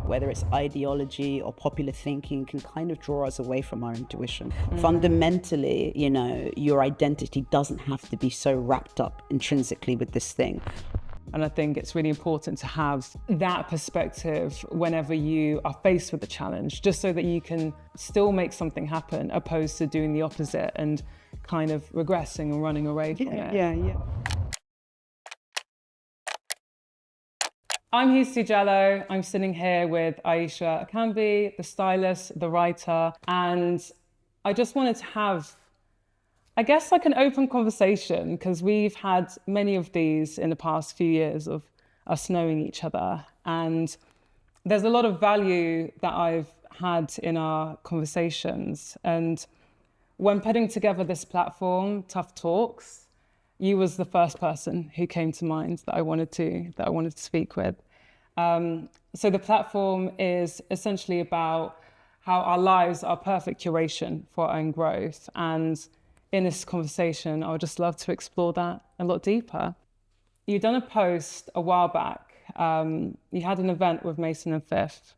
whether it's ideology or popular thinking, can kind of draw us away from our intuition. Fundamentally, you know, your identity doesn't have to be so wrapped up intrinsically with this thing. And I think it's really important to have that perspective whenever you are faced with a challenge, just so that you can still make something happen, opposed to doing the opposite and kind of regressing and running away from it. Yeah. I'm Jalloh. I'm sitting here with Ayishat Akanbi, the stylist, the writer, and I just wanted to have, I guess, like an open conversation, because we've had many of these in the past few years of us knowing each other. And there's a lot of value that I've had in our conversations. And when putting together this platform, TUFF Talks, you was the first person who came to mind that I wanted to speak with. So the platform is essentially about how our lives are perfect curation for our own growth. And in this conversation, I would just love to explore that a lot deeper. You'd done a post a while back. You had an event with Mason and Fifth,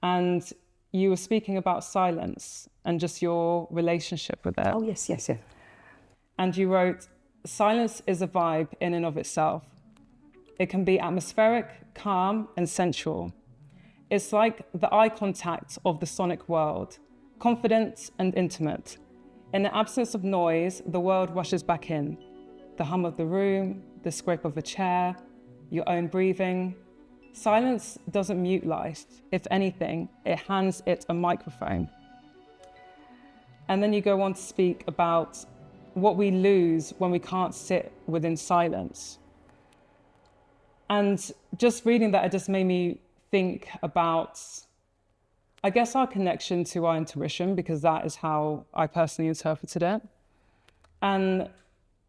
and you were speaking about silence and just your relationship with it. Oh, yes. And you wrote, "Silence is a vibe in and of itself. It can be atmospheric, calm, and sensual. It's like the eye contact of the sonic world, confident and intimate. In the absence of noise, the world rushes back in. The hum of the room, the scrape of a chair, your own breathing. Silence doesn't mute life. If anything, it hands it a microphone." And then you go on to speak about what we lose when we can't sit within silence. And just reading that, it just made me think about, I guess, our connection to our intuition, because that is how I personally interpreted it. And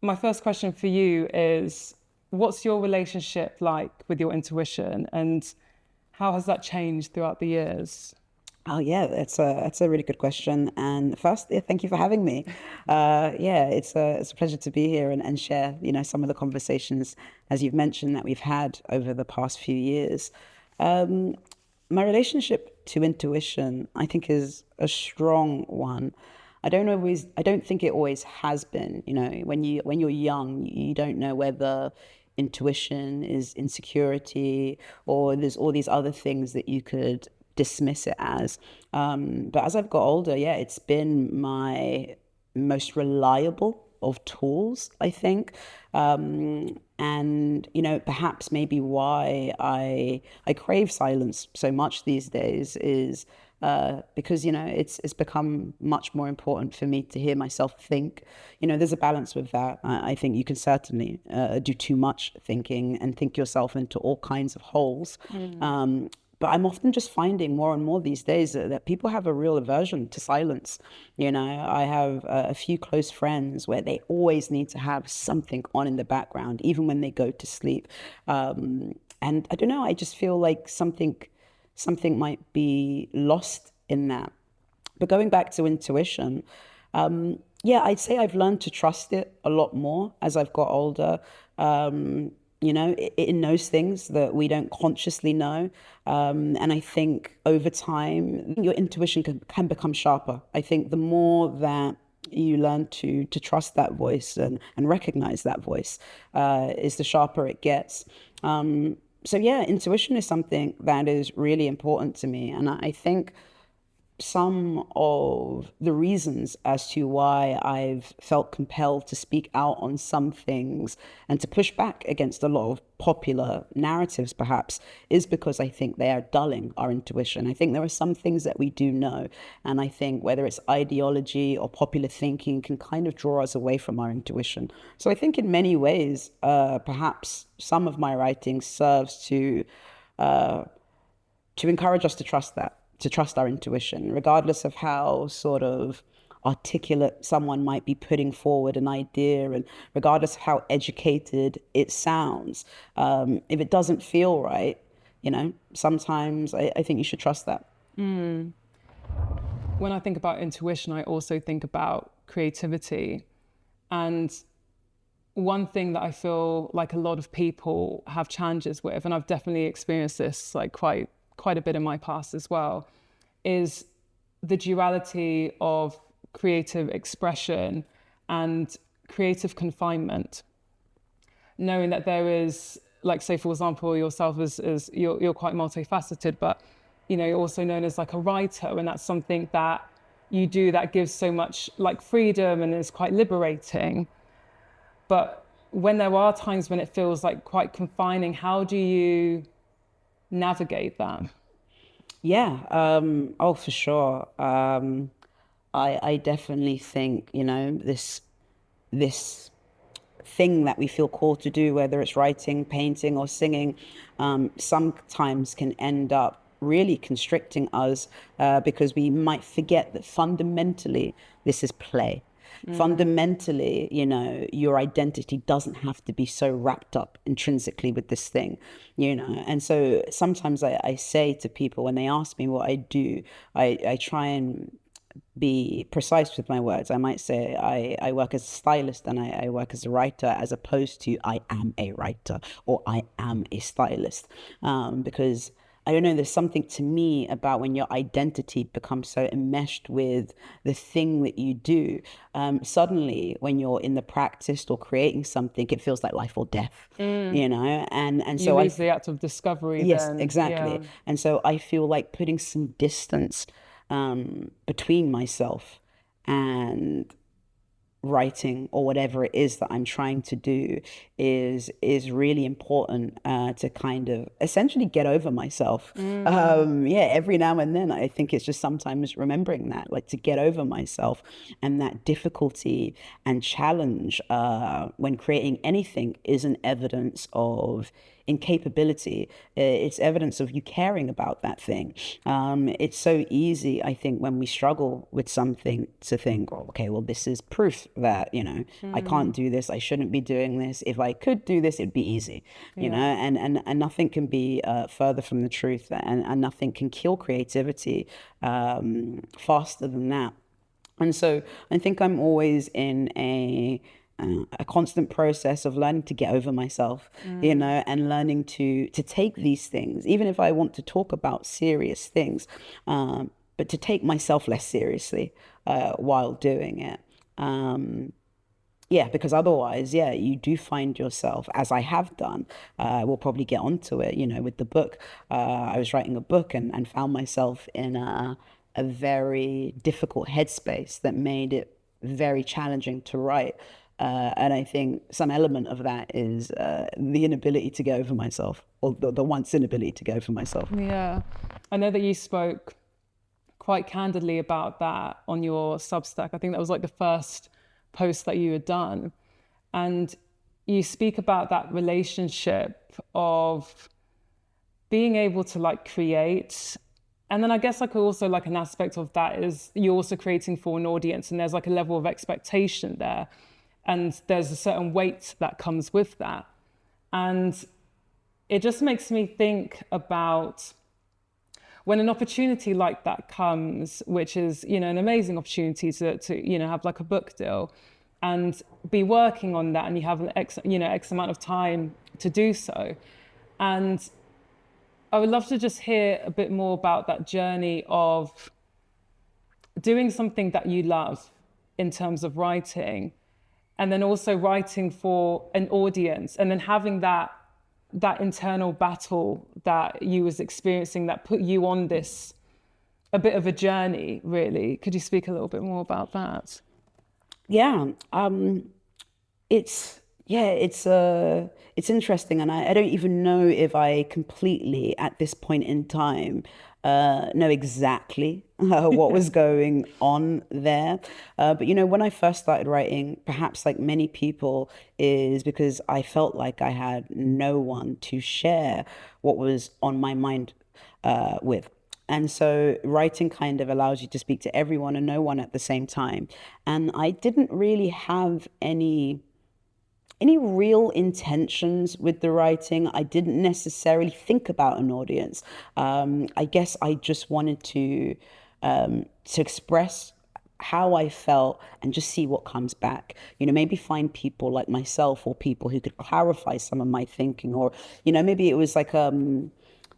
my first question for you is, what's your relationship like with your intuition, and how has that changed throughout the years? Oh yeah, that's a really good question. And first, thank you for having me. It's a pleasure to be here and share, you know, some of the conversations, as you've mentioned, that we've had over the past few years. My relationship to intuition, I think, is a strong one. I don't think it always has been. You know, when you're young, you don't know whether intuition is insecurity or there's all these other things that you could dismiss it as. But as I've got older, it's been my most reliable of tools, I think. And, you know, perhaps maybe why I crave silence so much these days is because, you know, it's become much more important for me to hear myself think. You know, there's a balance with that. I think you can certainly do too much thinking and think yourself into all kinds of holes. But I'm often just finding more and more these days that people have a real aversion to silence. You know, I have a few close friends where they always need to have something on in the background, even when they go to sleep. And I don't know, I just feel like something might be lost in that. But going back to intuition, I'd say I've learned to trust it a lot more as I've got older. You know, it knows things that we don't consciously know. And I think over time, your intuition can become sharper. I think the more that you learn to trust that voice and recognize that voice, is the sharper it gets. Intuition is something that is really important to me. And I think some of the reasons as to why I've felt compelled to speak out on some things and to push back against a lot of popular narratives, perhaps, is because I think they are dulling our intuition. I think there are some things that we do know. And I think whether it's ideology or popular thinking can kind of draw us away from our intuition. So I think in many ways, perhaps some of my writing serves to encourage us to trust that. To trust our intuition, regardless of how sort of articulate someone might be putting forward an idea, and regardless of how educated it sounds. If it doesn't feel right, you know, sometimes I think you should trust that. When I think about intuition, I also think about creativity. And one thing that I feel like a lot of people have challenges with, and I've definitely experienced this like quite quite a bit in my past as well, is the duality of creative expression and creative confinement. Knowing that there is, like, say, for example, yourself as you're quite multifaceted, but, you know, you're also known as like a writer, and that's something that you do that gives so much like freedom and is quite liberating. But when there are times when it feels like quite confining, how do you navigate that? Yeah, oh, for sure. I definitely think, you know, this thing that we feel called to do, whether it's writing, painting, or singing, sometimes can end up really constricting us, because we might forget that fundamentally this is play. Fundamentally, you know, your identity doesn't have to be so wrapped up intrinsically with this thing, you know. And so sometimes I say to people when they ask me what I do, I try and be precise with my words. I might say I work as a stylist and I work as a writer, as opposed to I am a writer or I am a stylist, because I don't know, there's something to me about when your identity becomes so enmeshed with the thing that you do. Suddenly, when you're in the practice or creating something, it feels like life or death, you know? And You so lose the act of discovery. yes, then. exactly. Yeah. And so I feel like putting some distance between myself and writing or whatever it is that I'm trying to do is really important, to kind of essentially get over myself. Yeah, every now and then I think it's just sometimes remembering that, like, to get over myself, and that difficulty and challenge when creating anything isn't evidence of incapability. It's evidence of you caring about that thing. It's so easy, I think, when we struggle with something to think, oh, okay, well, this is proof that, you know, I can't do this, I shouldn't be doing this. If I could do this, it'd be easy, you know, and nothing can be further from the truth, and nothing can kill creativity faster than that. And so I think I'm always in a constant process of learning to get over myself, you know, and learning to take these things, even if I want to talk about serious things, but to take myself less seriously while doing it. Yeah, because otherwise, yeah, you do find yourself, as I have done, we'll probably get onto it, you know, with the book. I was writing a book and found myself in a very difficult headspace that made it very challenging to write. And I think some element of that is the inability to get over myself, or the once inability to get over myself. Yeah. I know that you spoke quite candidly about that on your Substack. I think that was like the first post that you had done. And you speak about that relationship of being able to like create. And then I guess like also like an aspect of that is you're also creating for an audience, and there's like a level of expectation there. And there's a certain weight that comes with that. And it just makes me think about when an opportunity like that comes, which is, you know, an amazing opportunity to you know, have like a book deal and be working on that, and you have an X amount of time to do so. And I would love to just hear a bit more about that journey of doing something that you love in terms of writing, and then also writing for an audience, and then having that internal battle that you was experiencing that put you on this, a bit of a journey, really. Could you speak a little bit more about that? Yeah, it's interesting, and I don't even know if I completely, at this point in time, know exactly what was going on there. But, you know, when I first started writing, perhaps like many people, is because I felt like I had no one to share what was on my mind with. And so writing kind of allows you to speak to everyone and no one at the same time. And I didn't really have any real intentions with the writing. I didn't necessarily think about an audience. I guess I just wanted to express how I felt and just see what comes back. You know, maybe find people like myself or people who could clarify some of my thinking, or, you know, maybe it was like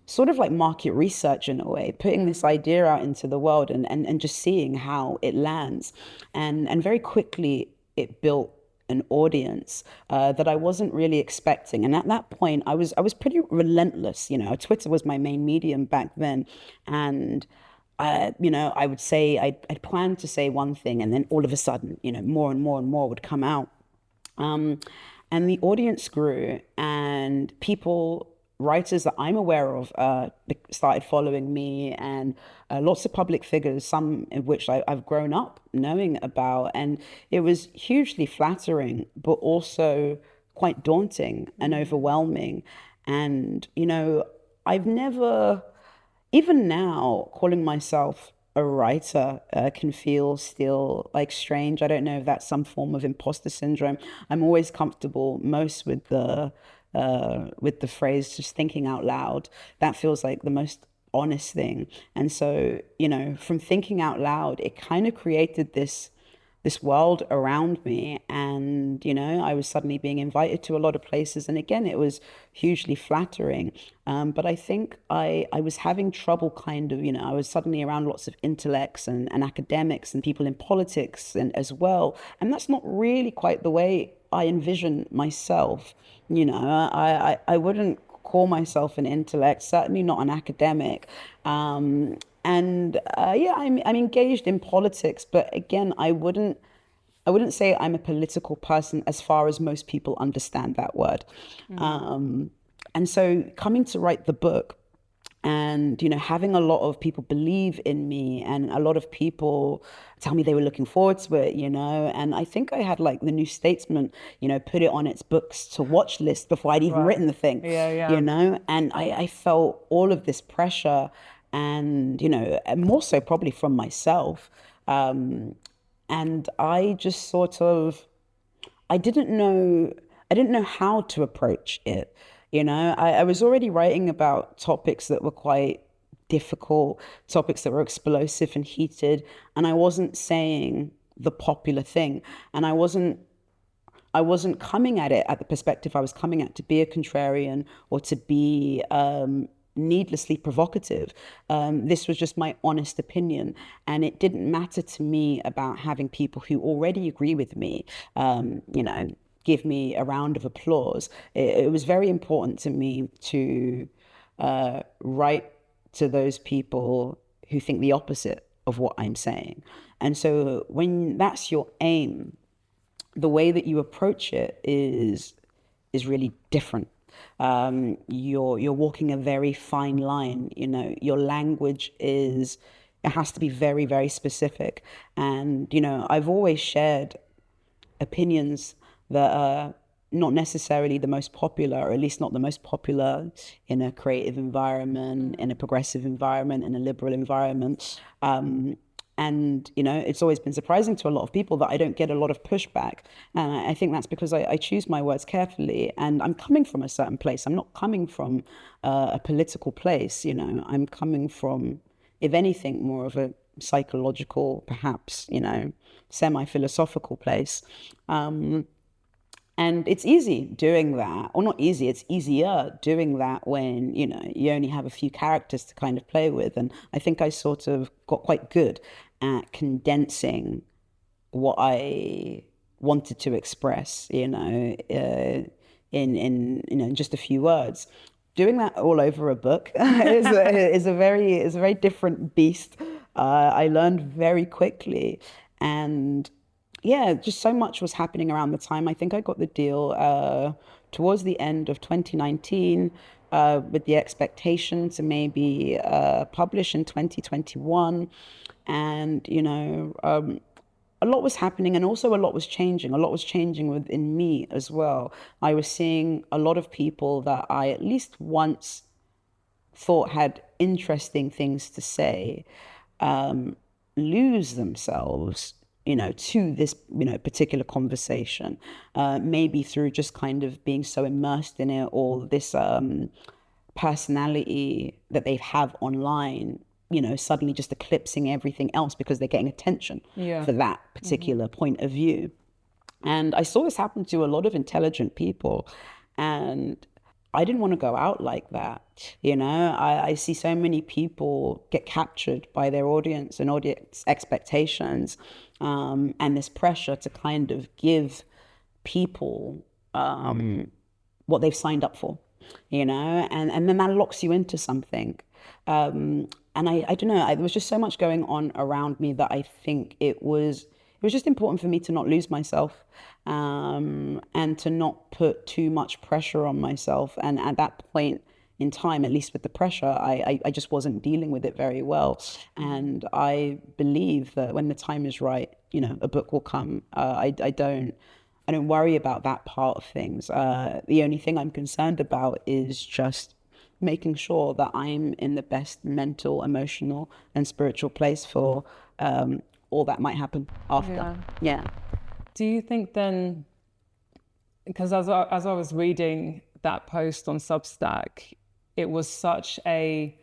sort of like market research in a way, putting this idea out into the world and just seeing how it lands. And very quickly it built an audience that I wasn't really expecting. And at that point, I was pretty relentless. Twitter was my main medium back then. And I would say, I'd planned to say one thing, and then all of a sudden, more and more and more would come out. And the audience grew, and writers that I'm aware of started following me, and lots of public figures, some of which I've grown up knowing about. And it was hugely flattering, but also quite daunting and overwhelming. And, I've never, even now, calling myself a writer can feel still like strange. I don't know if that's some form of imposter syndrome. I'm always comfortable most with the phrase just thinking out loud. That feels like the most honest thing. And so, from thinking out loud, it kind of created this world around me. And, I was suddenly being invited to a lot of places. And again, it was hugely flattering. But I think I was having trouble I was suddenly around lots of intellects and academics and people in politics and as well. And that's not really quite the way I envision myself. I wouldn't call myself an intellect, certainly not an academic. I'm engaged in politics, but again, I wouldn't say I'm a political person as far as most people understand that word. And so coming to write the book, and, having a lot of people believe in me, and a lot of people tell me they were looking forward to it, and I think I had like the New Statesman, put it on its books to watch list before I'd even written the thing, and I felt all of this pressure, and, more so probably from myself. And I just sort of, I didn't know how to approach it. I was already writing about topics that were quite difficult, topics that were explosive and heated, and I wasn't saying the popular thing. And I wasn't coming at it at the perspective I was coming at to be a contrarian or to be needlessly provocative. This was just my honest opinion, and it didn't matter to me about having people who already agree with me, give me a round of applause. It was very important to me to write to those people who think the opposite of what I'm saying. And so when that's your aim, the way that you approach it is really different. You're walking a very fine line. Your language it has to be very, very specific. And, I've always shared opinions that are not necessarily the most popular, or at least not the most popular in a creative environment, in a progressive environment, in a liberal environment. And, it's always been surprising to a lot of people that I don't get a lot of pushback. And I think that's because I choose my words carefully, and I'm coming from a certain place. I'm not coming from a political place, I'm coming from, if anything, more of a psychological, perhaps, semi-philosophical place. And it's easy doing that, or not easy, it's easier doing that when, you only have a few characters to kind of play with. And I think I sort of got quite good at condensing what I wanted to express, in just a few words. Doing that all over a book is a very different beast. I learned very quickly, and yeah, just so much was happening around the time. I think I got the deal towards the end of 2019 with the expectation to maybe publish in 2021. And, a lot was happening, and also a lot was changing. A lot was changing within me as well. I was seeing a lot of people that I at least once thought had interesting things to say lose themselves to this, particular conversation, maybe through just kind of being so immersed in it, or this personality that they have online, suddenly just eclipsing everything else because they're getting attention for that particular point of view. And I saw this happen to a lot of intelligent people. And I didn't want to go out like that. You know, I see so many people get captured by their audience and audience expectations, and this pressure to kind of give people what they've signed up for, you know, and then that locks you into something. And I don't know, there was just so much going on around me that I think it was just important for me to not lose myself, and to not put too much pressure on myself. And at that point in time, at least with the pressure, I just wasn't dealing with it very well. And I believe that when the time is right, you know, a book will come. I don't worry about that part of things. The only thing I'm concerned about is just making sure that I'm in the best mental, emotional, and spiritual place for all that might happen after. Yeah. Do you think then, because as I was reading that post on Substack, it was such a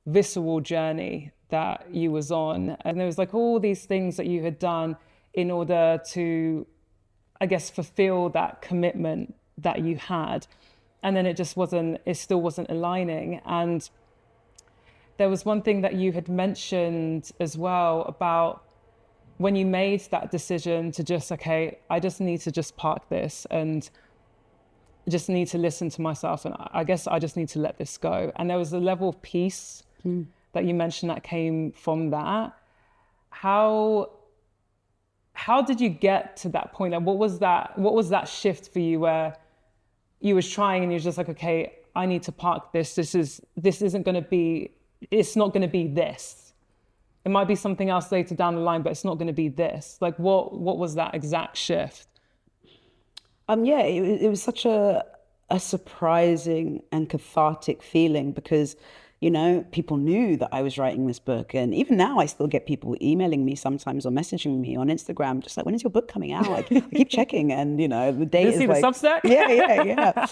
visceral journey that you was on, and there was like all these things that you had done in order to, I guess, fulfill that commitment that you had, and then it still wasn't aligning. And there was one thing that you had mentioned as well about when you made that decision to just, okay, I just need to just park this and just need to listen to myself, and I guess I just need to let this go. And there was a level of peace that you mentioned that came from that. How did you get to that point? Like, what was that shift for you where you was trying and you're just like, okay, I need to park this. It's not going to be this. It might be something else later down the line, but it's not going to be this. Like, what was that exact shift? Yeah, it was such a surprising and cathartic feeling because, you know, people knew that I was writing this book. And even now I still get people emailing me sometimes or messaging me on Instagram, just like, when is your book coming out? I keep checking, and, you know, the date is like... the Substack? Yeah.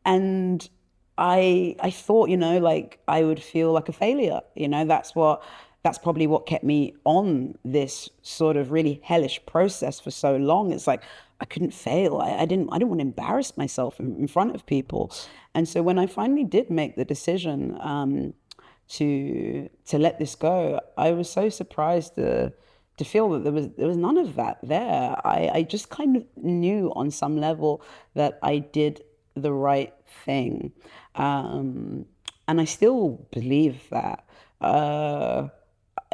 And I thought, you know, like I would feel like a failure. You know, that's probably what kept me on this sort of really hellish process for so long. It's like, I couldn't fail. I didn't want to embarrass myself in front of people. And so when I finally did make the decision to let this go, I was so surprised to feel that there was none of that there. I just kind of knew on some level that I did the right thing. And I still believe that.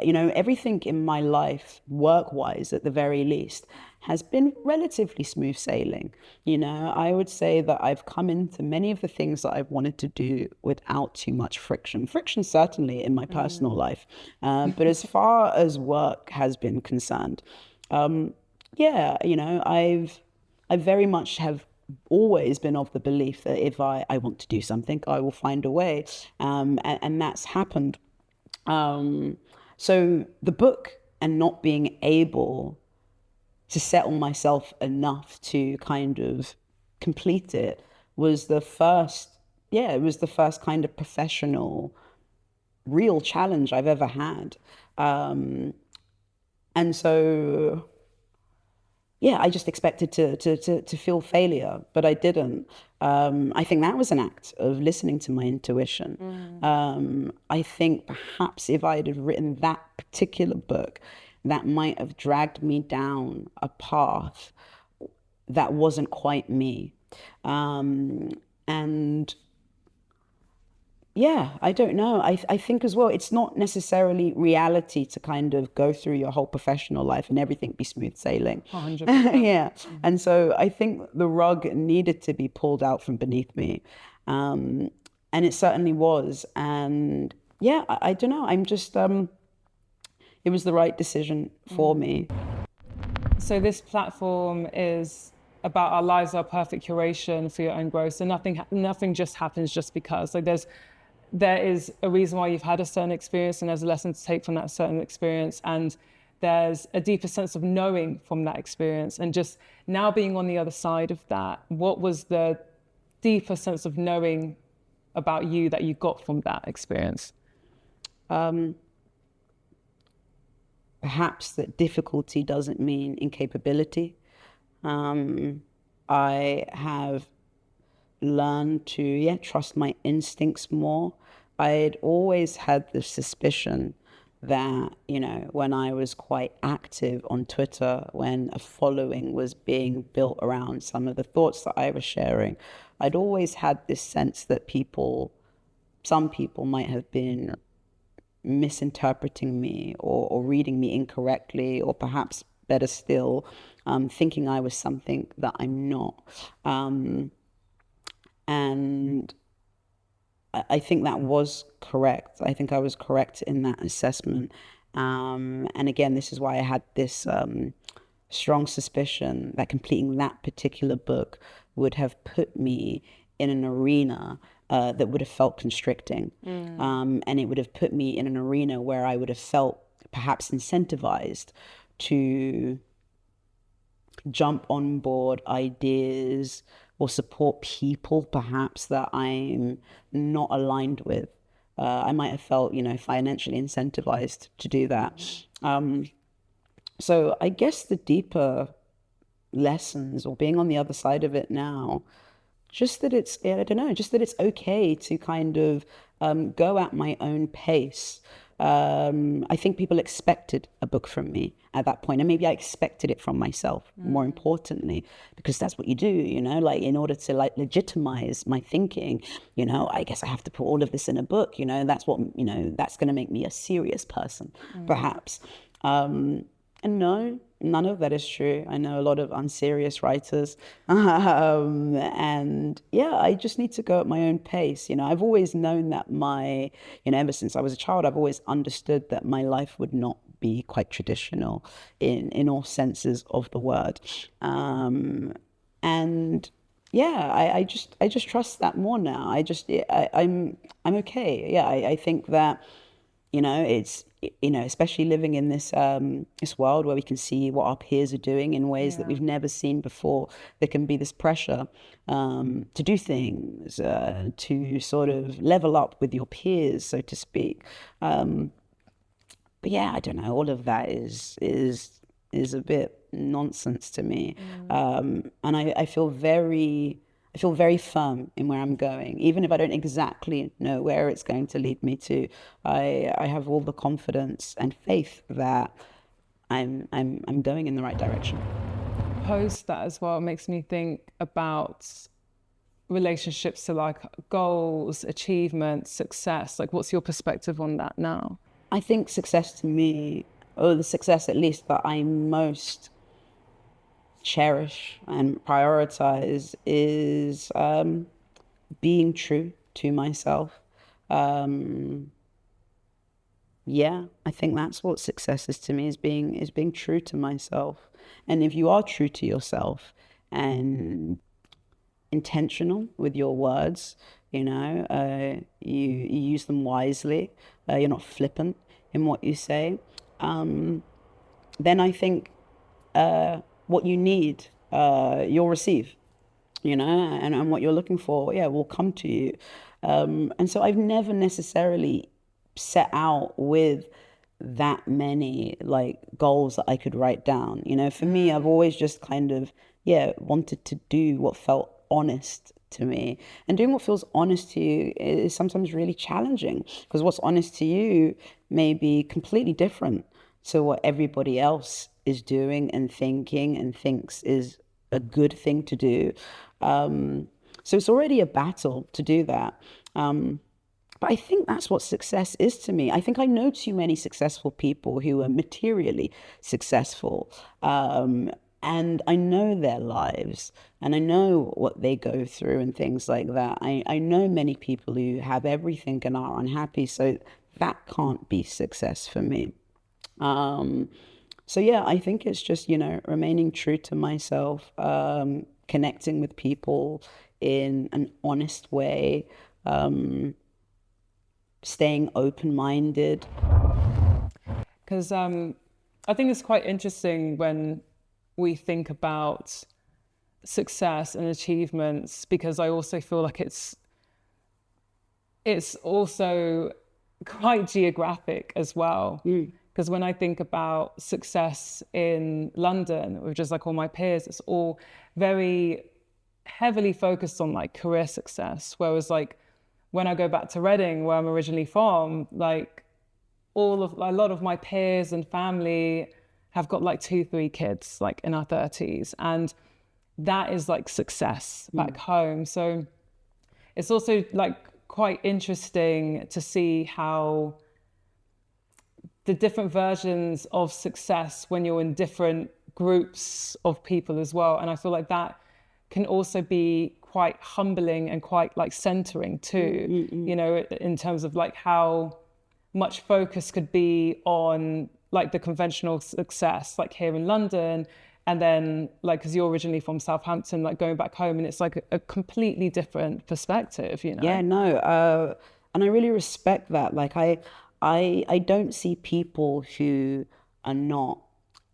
You know, everything in my life, work-wise at the very least, has been relatively smooth sailing. You know, I would say that I've come into many of the things that I've wanted to do without too much friction. Friction certainly in my personal life, but as far as work has been concerned, yeah, you know, I very much have always been of the belief that if I want to do something, I will find a way, and that's happened. So the book and not being able to settle myself enough to kind of complete it was the first kind of professional, real challenge I've ever had. And so, yeah, I just expected to feel failure, but I didn't. I think that was an act of listening to my intuition. I think perhaps if I had written that particular book, that might have dragged me down a path that wasn't quite me. And yeah, I don't know. I think as well, it's not necessarily reality to kind of go through your whole professional life and everything be smooth sailing. 100%. Yeah. And so I think the rug needed to be pulled out from beneath me. And it certainly was. And yeah, I don't know. I'm just, it was the right decision for me. So this platform is about our lives are perfect curation for your own growth. So nothing just happens just because. Like there is a reason why you've had a certain experience, and there's a lesson to take from that certain experience, and there's a deeper sense of knowing from that experience. And just now being on the other side of that, what was the deeper sense of knowing about you that you got from that experience? Perhaps that difficulty doesn't mean incapability. I have learned to, trust my instincts more. I'd always had the suspicion that, when I was quite active on Twitter, when a following was being built around some of the thoughts that I was sharing, I'd always had this sense that some people might have been misinterpreting me or reading me incorrectly, or perhaps better still, thinking I was something that I'm not. And I think that was correct. I think I was correct in that assessment. And again, this is why I had this strong suspicion that completing that particular book would have put me in an arena that would have felt constricting. And it would have put me in an arena where I would have felt perhaps incentivized to jump on board ideas or support people perhaps that I'm not aligned with. I might have felt, financially incentivized to do that. So I guess the deeper lessons, or being on the other side of it now, just that it's okay to kind of go at my own pace. I think people expected a book from me at that point, and maybe I expected it from myself, more importantly, because that's what you do, in order to legitimize my thinking, I guess I have to put all of this in a book, that's what, that's going to make me a serious person, perhaps. And no, none of that is true. I know a lot of unserious writers. And I just need to go at my own pace. I've always known that ever since I was a child, I've always understood that my life would not be quite traditional in all senses of the word. And I just trust that more now. I'm okay. I think that, it's, especially living in this world where we can see what our peers are doing in ways that we've never seen before. There can be this pressure to do things, to sort of level up with your peers, so to speak. But I don't know. All of that is a bit nonsense to me, and I feel very firm in where I'm going, even if I don't exactly know where it's going to lead me to. I have all the confidence and faith that I'm going in the right direction. Post that as well makes me think about relationships to like goals, achievements, success. Like, what's your perspective on that now? I think success to me, or the success at least that I most cherish and prioritize, is being true to myself. I think that's what success is to me, is being true to myself. And if you are true to yourself and intentional with your words, you use them wisely, you're not flippant in what you say, then I think what you need, you'll receive, and what you're looking for, will come to you. And so I've never necessarily set out with that many goals that I could write down. For me, I've always just kind of, wanted to do what felt honest to me. And doing what feels honest to you is sometimes really challenging, because what's honest to you may be completely different to what everybody else is doing and thinking and thinks is a good thing to do. So it's already a battle to do that. But I think that's what success is to me. I think I know too many successful people who are materially successful. And I know their lives, and I know what they go through and things like that. I know many people who have everything and are unhappy, so that can't be success for me. So I think it's just, remaining true to myself, connecting with people in an honest way, staying open-minded. Because I think it's quite interesting when we think about success and achievements, because I also feel like it's also quite geographic as well. Because when I think about success in London, with just like all my peers, it's all very heavily focused on like career success. Whereas like when I go back to Reading, where I'm originally from, like a lot of my peers and family have got like 2-3 kids, like in our 30s. And that is like success back home. So it's also like quite interesting to see how the different versions of success when you're in different groups of people as well. And I feel like that can also be quite humbling and quite like centering too, you know, in terms of like how much focus could be on like the conventional success, like here in London. And then like, because you're originally from Southampton, like going back home and it's like a completely different perspective, you know? Yeah, no. And I really respect that. Like I don't see people who are not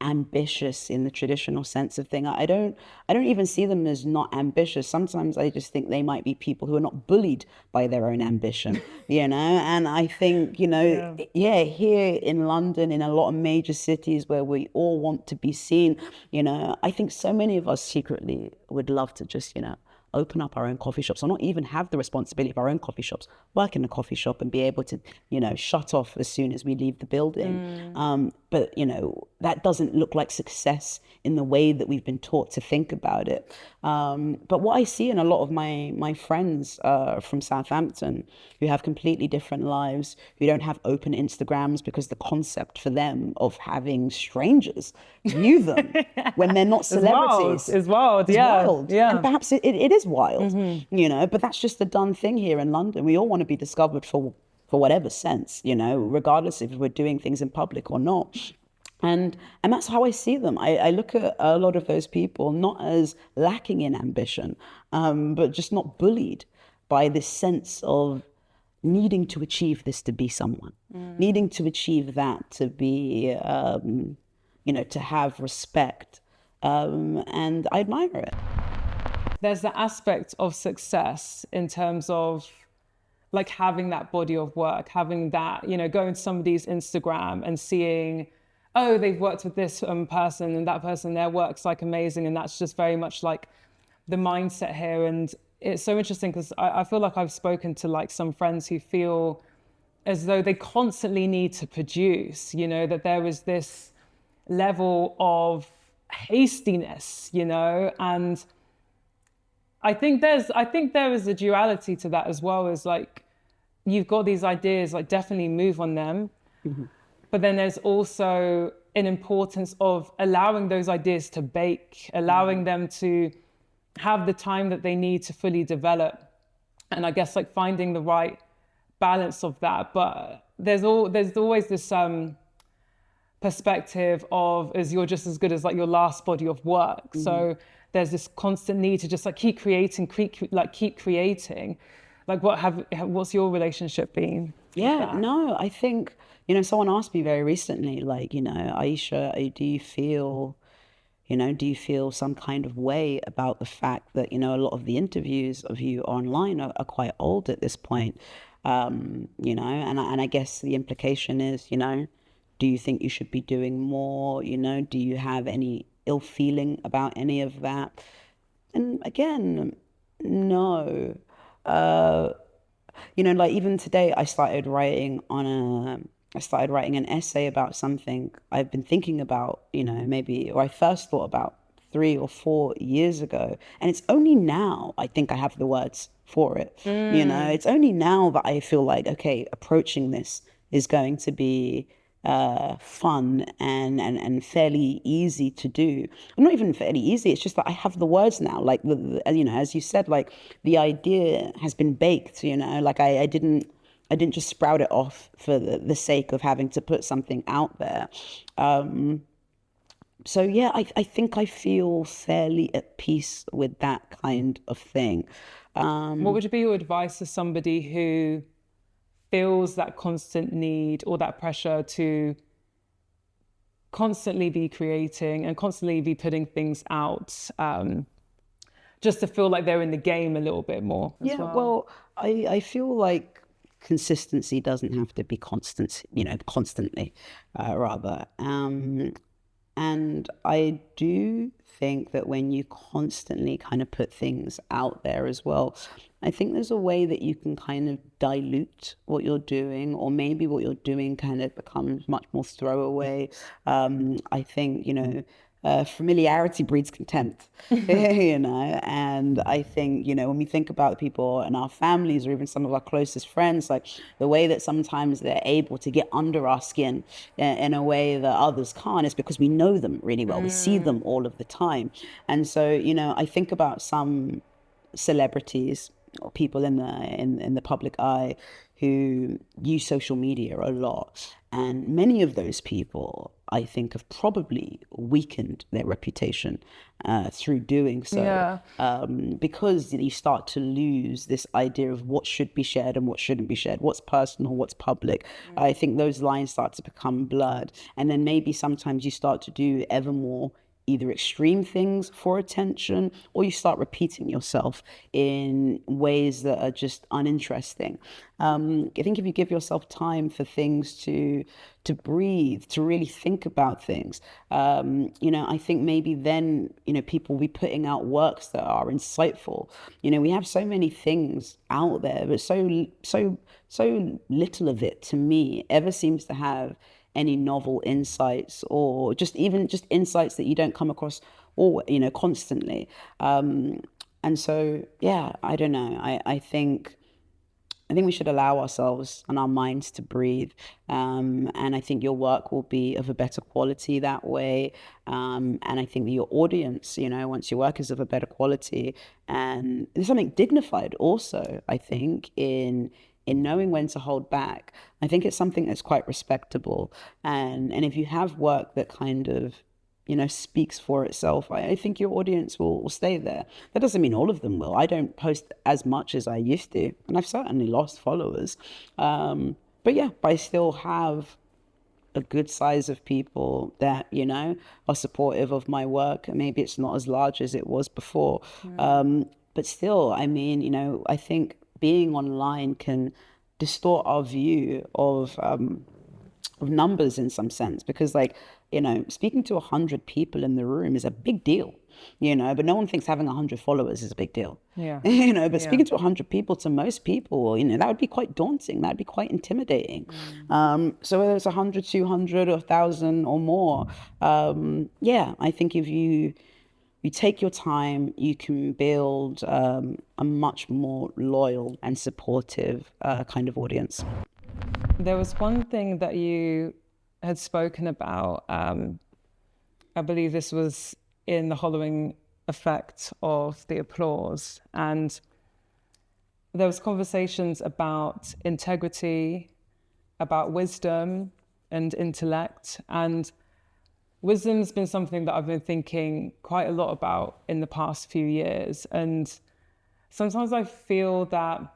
ambitious in the traditional sense of thing. I don't even see them as not ambitious. Sometimes I just think they might be people who are not bullied by their own ambition, you know? And I think, you know, yeah, here in London, in a lot of major cities where we all want to be seen, you know, I think so many of us secretly would love to just, you know, open up our own coffee shops, or not even have the responsibility of our own coffee shops, work in a coffee shop and be able to, you know, shut off as soon as we leave the building. But, you know, that doesn't look like success in the way that we've been taught to think about it. But what I see in a lot of my friends from Southampton who have completely different lives, who don't have open Instagrams because the concept for them of having strangers view them when they're not celebrities is wild. wild. Yeah. And perhaps it is wild, you know, but that's just the done thing here in London. We all want to be discovered for whatever sense, you know, regardless if we're doing things in public or not. And that's how I see them. I look at a lot of those people not as lacking in ambition, but just not bullied by this sense of needing to achieve this to be someone, needing to achieve that to be, you know, to have respect. And I admire it. There's the aspect of success in terms of like having that body of work, having that, you know, going to somebody's Instagram and seeing, oh, they've worked with this person and that person, their work's like amazing. And that's just very much like the mindset here. And it's so interesting because I feel like I've spoken to like some friends who feel as though they constantly need to produce, you know, that there is this level of hastiness, you know, and I think there is a duality to that as well, is like, you've got these ideas, like definitely move on them. But then there's also an importance of allowing those ideas to bake, allowing them to have the time that they need to fully develop. And I guess like finding the right balance of that. But there's always this perspective of, as you're just as good as like your last body of work. So there's this constant need to just like keep creating. Like what's your relationship been? Yeah, no, I think, you know, someone asked me very recently, like, you know, Ayisha, do you feel some kind of way about the fact that, you know, a lot of the interviews of you online are quite old at this point, you know, and I guess the implication is, you know, do you think you should be doing more? You know, do you have any ill feeling about any of that? And again, no. You know, like even today I started writing an essay about something I've been thinking about, you know, or I first thought about 3 or 4 years ago. And it's only now I think I have the words for it. You know, it's only now that I feel like, okay, approaching this is going to be fun and fairly easy to do. Not even fairly easy, it's just that I have the words now. Like, you know, as you said, like the idea has been baked, you know, like I didn't just sprout it off for the sake of having to put something out there. So yeah, I think I feel fairly at peace with that kind of thing. What would be your advice to somebody who feels that constant need or that pressure to constantly be creating and constantly be putting things out, just to feel like they're in the game a little bit more as well, I feel like consistency doesn't have to be constant, you know, constantly, rather. And I do think that when you constantly kind of put things out there as well, I think there's a way that you can kind of dilute what you're doing, or maybe what you're doing kind of becomes much more throwaway. I think, familiarity breeds contempt, and I think, when we think about people in our families or even some of our closest friends, like the way that sometimes they're able to get under our skin in a way that others can't is because we know them really well. We see them all of the time. And so, I think about some celebrities or people in the public eye who use social media a lot, and many of those people, I think, have probably weakened their reputation through doing so. Because you start to lose this idea of what should be shared and what shouldn't be shared, what's personal, what's public. I think those lines start to become blurred, and then maybe sometimes you start to do ever more either extreme things for attention, or you start repeating yourself in ways that are just uninteresting. I think if you give yourself time for things to breathe, to really think about things, I think maybe then, people will be putting out works that are insightful. We have so many things out there, but so little of it, to me, ever seems to have any novel insights, or just insights that you don't come across constantly. And so, yeah, I don't know. I think we should allow ourselves and our minds to breathe. And I think your work will be of a better quality that way. And I think that your audience, once your work is of a better quality, and there's something dignified also, I think, in knowing when to hold back. I think it's something that's quite respectable. And if you have work that kind of, speaks for itself, I think your audience will stay there. That doesn't mean all of them will. I don't post as much as I used to, and I've certainly lost followers. But I still have a good size of people that, are supportive of my work. Maybe it's not as large as it was before. But still, I mean, I think being online can distort our view of numbers in some sense, because speaking to 100 people in the room is a big deal, but no one thinks having 100 followers is a big deal. But speaking to 100 people, to most people, that would be quite daunting. That would be quite intimidating. So whether it's 100, 200, or 1,000 or more, I think if you take your time, you can build a much more loyal and supportive kind of audience. There was one thing that you had spoken about. I believe this was in the hollowing effect of the applause. And there was conversations about integrity, about wisdom and intellect. And wisdom's been something that I've been thinking quite a lot about in the past few years. And sometimes I feel that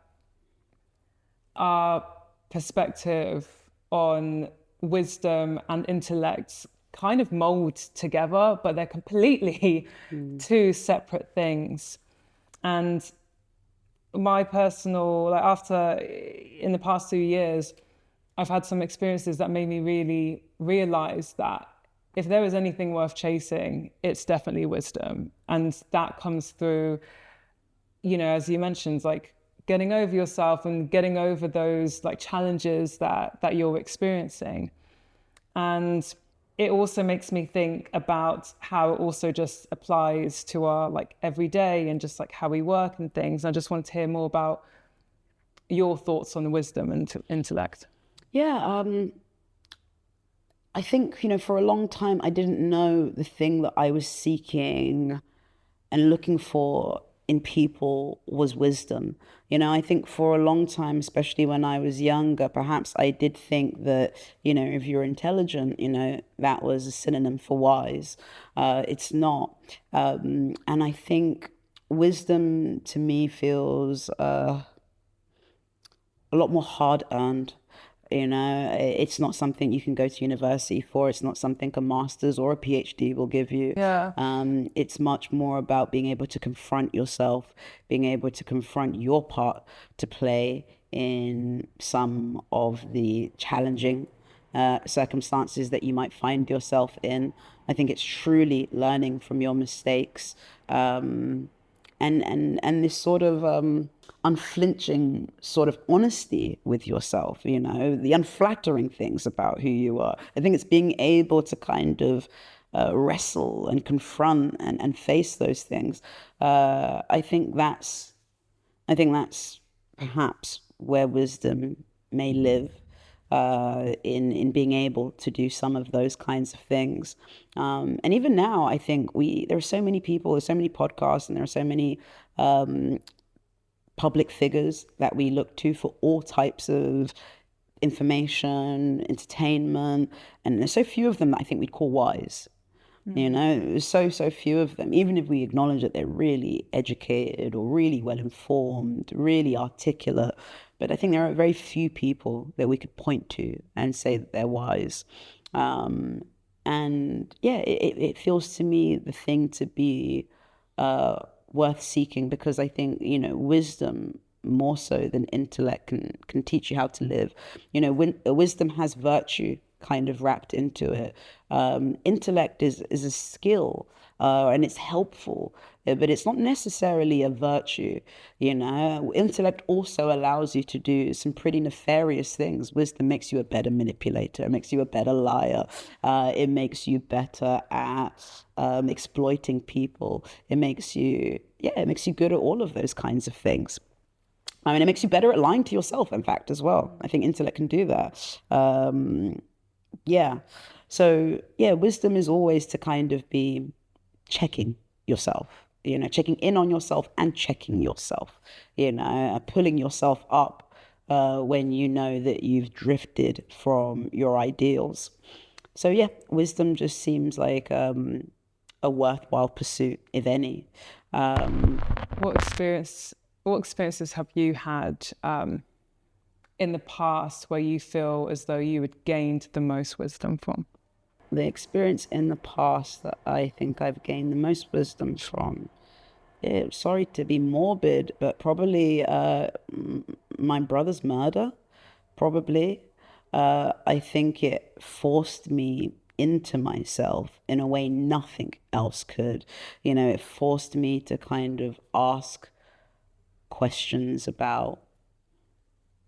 our perspective on wisdom and intellect kind of mold together, but they're completely two separate things. And my personal, in the past 2 years, I've had some experiences that made me really realize that if there is anything worth chasing, it's definitely wisdom. And that comes through, as you mentioned, like getting over yourself and getting over those like challenges that you're experiencing. And it also makes me think about how it also just applies to our like everyday and just like how we work and things. I just wanted to hear more about your thoughts on wisdom and intellect. I think, for a long time, I didn't know the thing that I was seeking and looking for in people was wisdom. I think for a long time, especially when I was younger, perhaps I did think that, if you're intelligent, that was a synonym for wise. It's not. And I think wisdom to me feels a lot more hard-earned. It's not something you can go to university for. It's not something a master's or a PhD will give you. It's much more about being able to confront yourself, being able to confront your part to play in some of the challenging circumstances that you might find yourself in. I think it's truly learning from your mistakes, and this sort of unflinching sort of honesty with yourself, you know, the unflattering things about who you are. I think it's being able to kind of wrestle and confront and face those things. I think that's perhaps where wisdom may live, in being able to do some of those kinds of things. And even now, I think there are so many people, there's so many podcasts, and there are so many public figures that we look to for all types of information, entertainment, and there's so few of them that I think we'd call wise. You know, there's so few of them, even if we acknowledge that they're really educated or really well informed, really articulate. But I think there are very few people that we could point to and say that they're wise. And yeah, it feels to me the thing to be worth seeking, because I think, you know, wisdom more so than intellect can teach you how to live. You know, when wisdom has virtue kind of wrapped into it. Intellect is a skill, and it's helpful, but it's not necessarily a virtue. You know, intellect also allows you to do some pretty nefarious things. Wisdom makes you a better manipulator. It makes you a better liar. It makes you better at exploiting people. It makes you good at all of those kinds of things. I mean, it makes you better at lying to yourself, in fact, as well. I think intellect can do that. Yeah. So, yeah, wisdom is always to kind of be checking yourself, you know, checking in on yourself and checking yourself, you know, pulling yourself up when you know that you've drifted from your ideals. So, yeah, wisdom just seems like a worthwhile pursuit, if any. What experiences have you had in the past where you feel as though you had gained the most wisdom from? The experience in the past that I think I've gained the most wisdom from, sorry to be morbid, but probably my brother's murder, probably. I think it forced me into myself in a way nothing else could. You know, it forced me to kind of ask questions about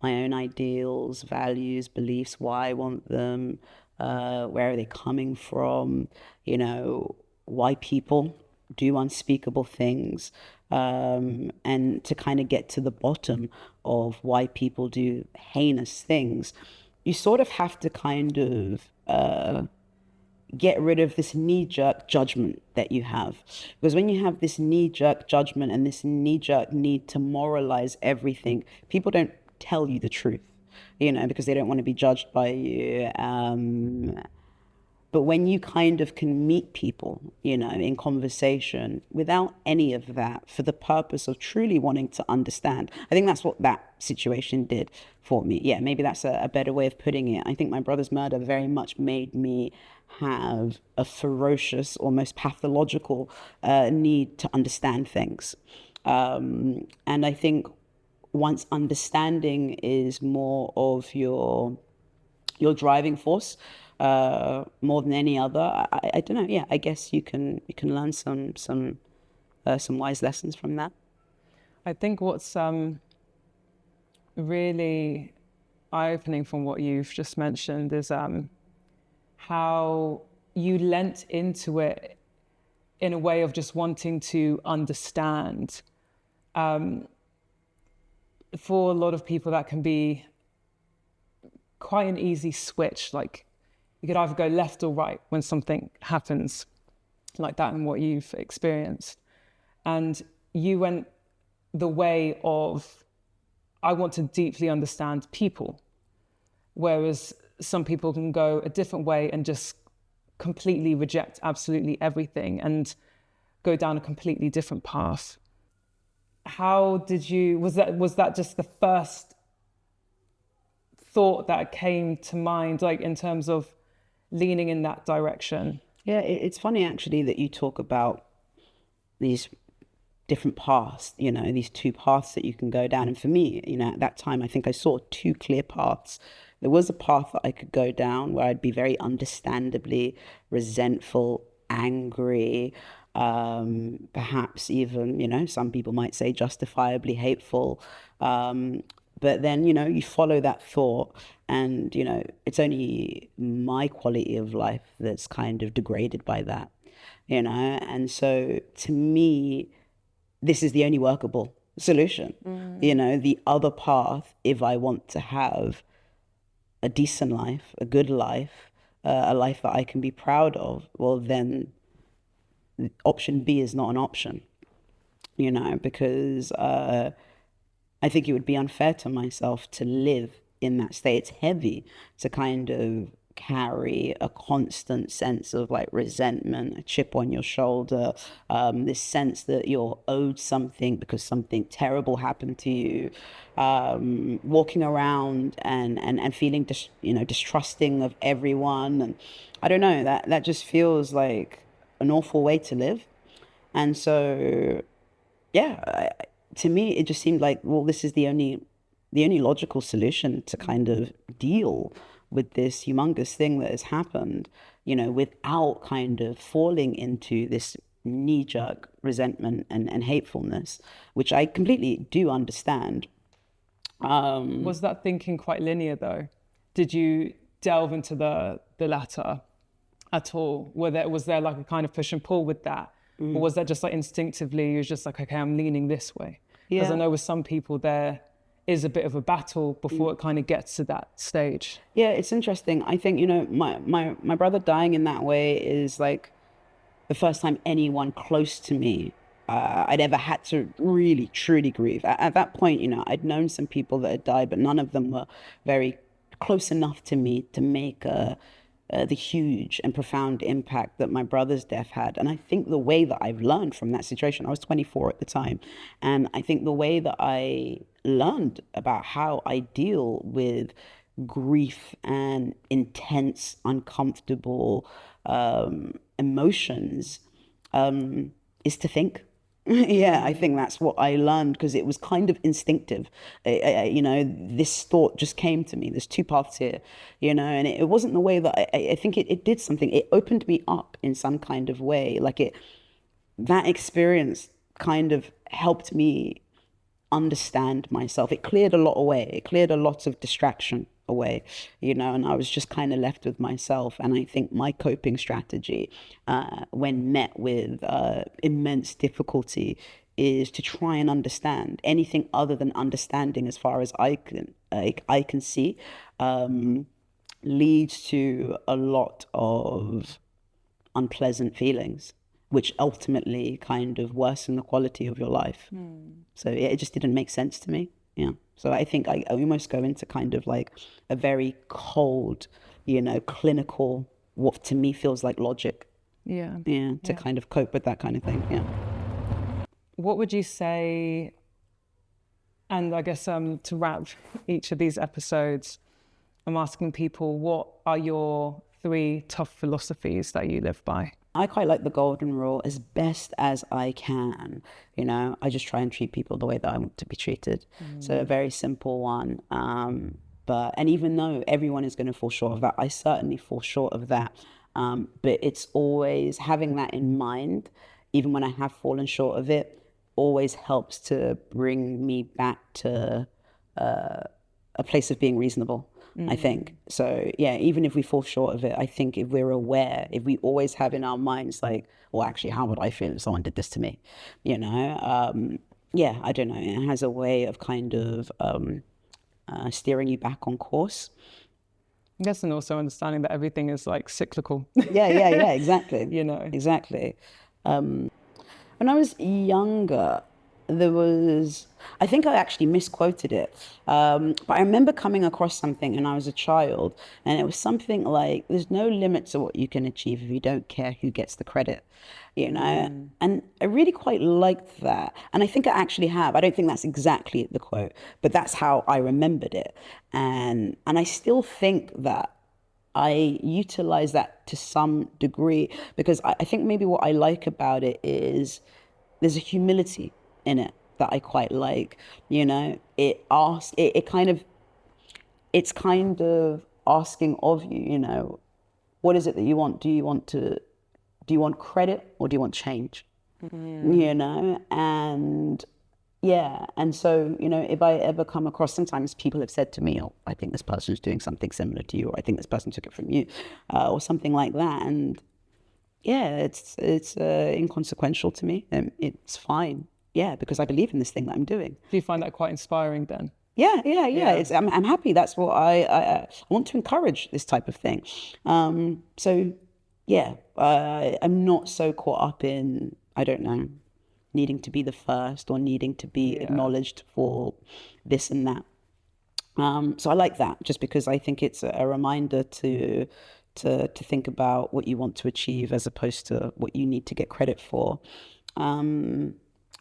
my own ideals, values, beliefs, why I want them, where are they coming from, you know, why people do unspeakable things, and to kind of get to the bottom of why people do heinous things. You sort of have to kind of get rid of this knee-jerk judgment that you have. Because when you have this knee-jerk judgment and this knee-jerk need to moralize everything, people don't tell you the truth, you know, because they don't want to be judged by you. But when you kind of can meet people, you know, in conversation without any of that, for the purpose of truly wanting to understand, I think that's what that situation did for me. Yeah, maybe that's a better way of putting it. I think my brother's murder very much made me have a ferocious, almost pathological need to understand things. And I think once understanding is more of your driving force, more than any other, I don't know. Yeah, I guess you can learn some wise lessons from that. I think what's really eye-opening from what you've just mentioned is how you lent into it in a way of just wanting to understand. For a lot of people, that can be quite an easy switch. Like, you could either go left or right when something happens like that and what you've experienced. And you went the way of, I want to deeply understand people. Whereas some people can go a different way and just completely reject absolutely everything and go down a completely different path. How did you, was that just the first thought that came to mind, like in terms of leaning in that direction? Yeah, it's funny actually that you talk about these different paths, you know, these two paths that you can go down. And for me, you know, at that time, I think I saw two clear paths. There was a path that I could go down where I'd be very understandably resentful, angry, perhaps even, you know, some people might say justifiably hateful. But then, you know, you follow that thought and, you know, it's only my quality of life that's kind of degraded by that, you know? And so to me, this is the only workable solution. You know, the other path, if I want to have a decent life, a good life, a life that I can be proud of, well, then option B is not an option, you know, because I think it would be unfair to myself to live in that state. It's heavy to kind of carry a constant sense of like resentment, a chip on your shoulder, this sense that you're owed something because something terrible happened to you, walking around and feeling distrusting of everyone. And I don't know, that just feels like an awful way to live. And so to me it just seemed like, well, this is the only logical solution to kind of deal with this humongous thing that has happened, you know, without kind of falling into this knee-jerk resentment and hatefulness, which I completely do understand. Was that thinking quite linear though? Did you delve into the latter at all? Was there like a kind of push and pull with that? Or was that just like instinctively, you was just like, okay, I'm leaning this way? Because I know with some people there is a bit of a battle before it kind of gets to that stage. Yeah, it's interesting. I think, you know, my brother dying in that way is like the first time anyone close to me I'd ever had to really, truly grieve. At that point, you know, I'd known some people that had died, but none of them were very close enough to me to make the huge and profound impact that my brother's death had. And I think the way that I've learned from that situation, I was 24 at the time, and I think the way that I learned about how I deal with grief and intense, uncomfortable emotions is to think. Yeah, I think that's what I learned because it was kind of instinctive. You know, this thought just came to me. There's two paths here, you know, and it wasn't the way that I think it did something. It opened me up in some kind of way. Like that experience kind of helped me understand myself. It cleared a lot away. It cleared a lot of distraction away, you know, and I was just kind of left with myself. And I think my coping strategy, when met with immense difficulty, is to try and understand. Anything other than understanding, as far as I can see, leads to a lot of unpleasant feelings, which ultimately kind of worsen the quality of your life. So it just didn't make sense to me. Yeah. So I think I almost go into kind of like a very cold, you know, clinical, what to me feels like logic. Yeah. To kind of cope with that kind of thing. Yeah. What would you say, and I guess to wrap each of these episodes, I'm asking people, what are your 3 tough philosophies that you live by? I quite like the golden rule as best as I can. You know, I just try and treat people the way that I want to be treated. So a very simple one. And even though everyone is going to fall short of that, I certainly fall short of that. But it's always having that in mind, even when I have fallen short of it, always helps to bring me back to a place of being reasonable. I think. So yeah, even if we fall short of it, I think if we're aware, if we always have in our minds like, well, actually, how would I feel if someone did this to me? You know, I don't know. It has a way of kind of steering you back on course. I guess, and also understanding that everything is like cyclical. Yeah, exactly. You know, exactly. When I was younger, I think I actually misquoted it, but I remember coming across something and I was a child, and it was something like, there's no limit to what you can achieve if you don't care who gets the credit, you know? And I really quite liked that. And I think I actually have. I don't think that's exactly the quote, but that's how I remembered it. And I still think that I utilize that to some degree, because I think maybe what I like about it is there's a humility in it that I quite like. You know, it's kind of asking of you, you know, what is it that you want? Do you want credit or do you want change? You know, and yeah. And so, you know, if I ever come across, sometimes people have said to me, oh, I think this person's doing something similar to you, or I think this person took it from you, or something like that. And yeah, it's inconsequential to me, and it's fine. Yeah, because I believe in this thing that I'm doing. Do you find that quite inspiring then? Yeah. I'm happy. That's what I want to encourage, this type of thing. So yeah, I'm not so caught up in, I don't know, needing to be the first or needing to be acknowledged for this and that. So I like that, just because I think it's a reminder to think about what you want to achieve as opposed to what you need to get credit for.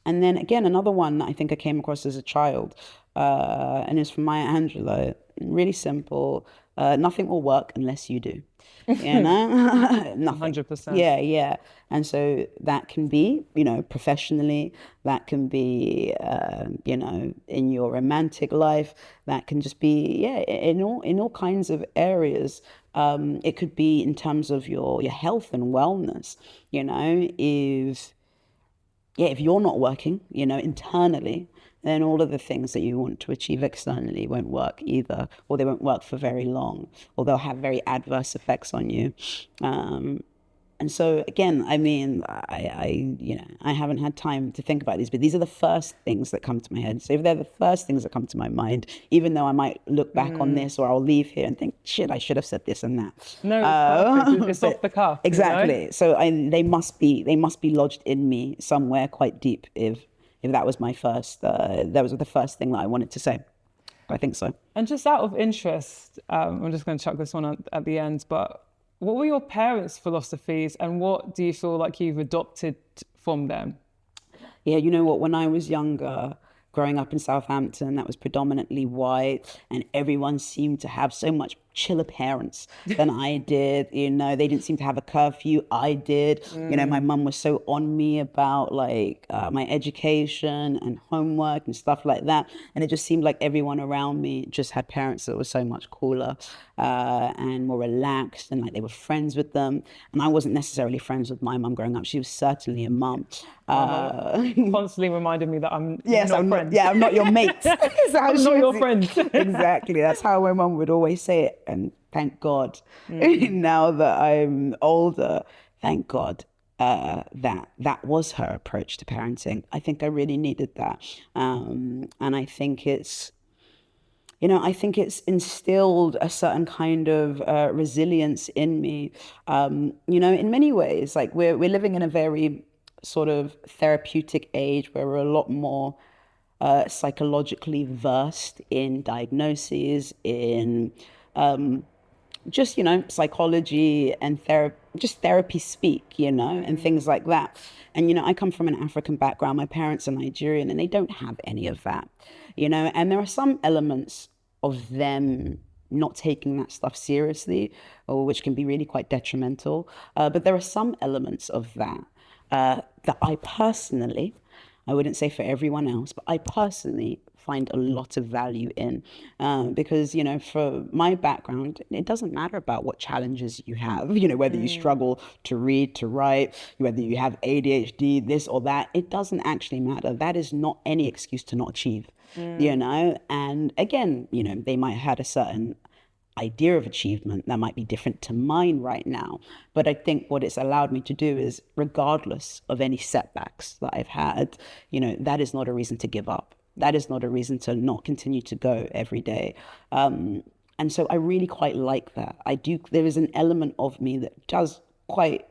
And then again, another one I think I came across as a child, and it's from Maya Angelou. Really simple. Nothing will work unless you do. You know, nothing. 100%. Yeah. And so that can be, you know, professionally. That can be, you know, in your romantic life. That can just be, in all kinds of areas. It could be in terms of your health and wellness. You know, if you're not working, you know, internally, then all of the things that you want to achieve externally won't work either, or they won't work for very long, or they'll have very adverse effects on you. And so again, I mean, I haven't had time to think about these, but these are the first things that come to my head. So if they're the first things that come to my mind, even though I might look back on this, or I'll leave here and think, shit, I should have said this and that. No, it's perfect. It's off the cuff. Exactly. You know? So they must be lodged in me somewhere quite deep. If that was my first, that was the first thing that I wanted to say. I think so. And just out of interest, I'm just going to chuck this one at the end, but what were your parents' philosophies, and what do you feel like you've adopted from them? Yeah, you know what, when I was younger, growing up in Southampton, that was predominantly white, and everyone seemed to have so much chiller parents than I did. You know, they didn't seem to have a curfew. I did. You know, my mum was so on me about like my education and homework and stuff like that. And it just seemed like everyone around me just had parents that were so much cooler and more relaxed, and like they were friends with them. And I wasn't necessarily friends with my mum growing up. She was certainly a mum. Constantly reminded me that I'm not friends. I'm not your mate. I'm not your friend. Exactly. That's how my mum would always say it. And thank God, now that I'm older, thank God that was her approach to parenting. I think I really needed that. And I think it's instilled a certain kind of resilience in me. You know, in many ways, like we're living in a very sort of therapeutic age where we're a lot more psychologically versed in diagnoses, in just, you know, psychology and therapy speak, you know, and things like that. And, you know, I come from an African background. My parents are Nigerian, and they don't have any of that, you know, and there are some elements of them not taking that stuff seriously, or which can be really quite detrimental. But there are some elements of that that I personally, I wouldn't say for everyone else, but I personally find a lot of value in, because, you know, for my background, it doesn't matter about what challenges you have, you know, whether you struggle to read, to write, whether you have ADHD, this or that, it doesn't actually matter. That is not any excuse to not achieve, you know, and again, you know, they might have had a certain idea of achievement that might be different to mine right now. But I think what it's allowed me to do is, regardless of any setbacks that I've had, you know, that is not a reason to give up. That is not a reason to not continue to go every day. And so I really quite like that. There is an element of me that does quite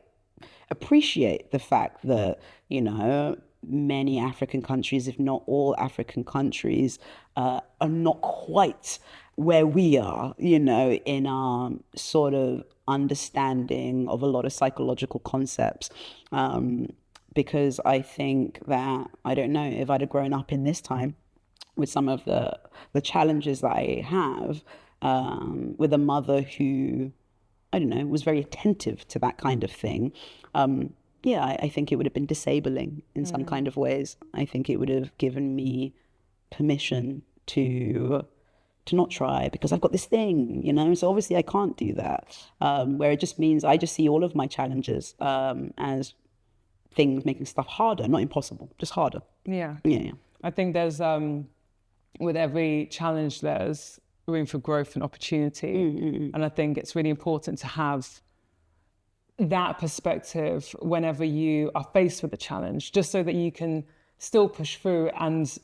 appreciate the fact that, you know, many African countries, if not all African countries, are not quite where we are, you know, in our sort of understanding of a lot of psychological concepts. Because I think that, I don't know, if I'd have grown up in this time with some of the challenges that I have, with a mother who, I don't know, was very attentive to that kind of thing, yeah, I think it would have been disabling in some kind of ways. I think it would have given me permission to not try because I've got this thing, you know. So obviously I can't do that. Where it just means I just see all of my challenges as things making stuff harder, not impossible, just harder. Yeah. Yeah. I think there's with every challenge there's room for growth and opportunity, and I think it's really important to have that perspective whenever you are faced with a challenge, just so that you can still push through and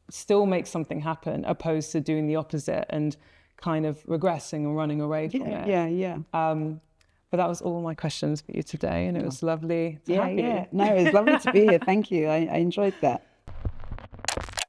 still make something happen, opposed to doing the opposite and kind of regressing and running away from it. Yeah. But that was all my questions for you today, and it was lovely to have you. No, it was lovely to be here. Thank you. I enjoyed that.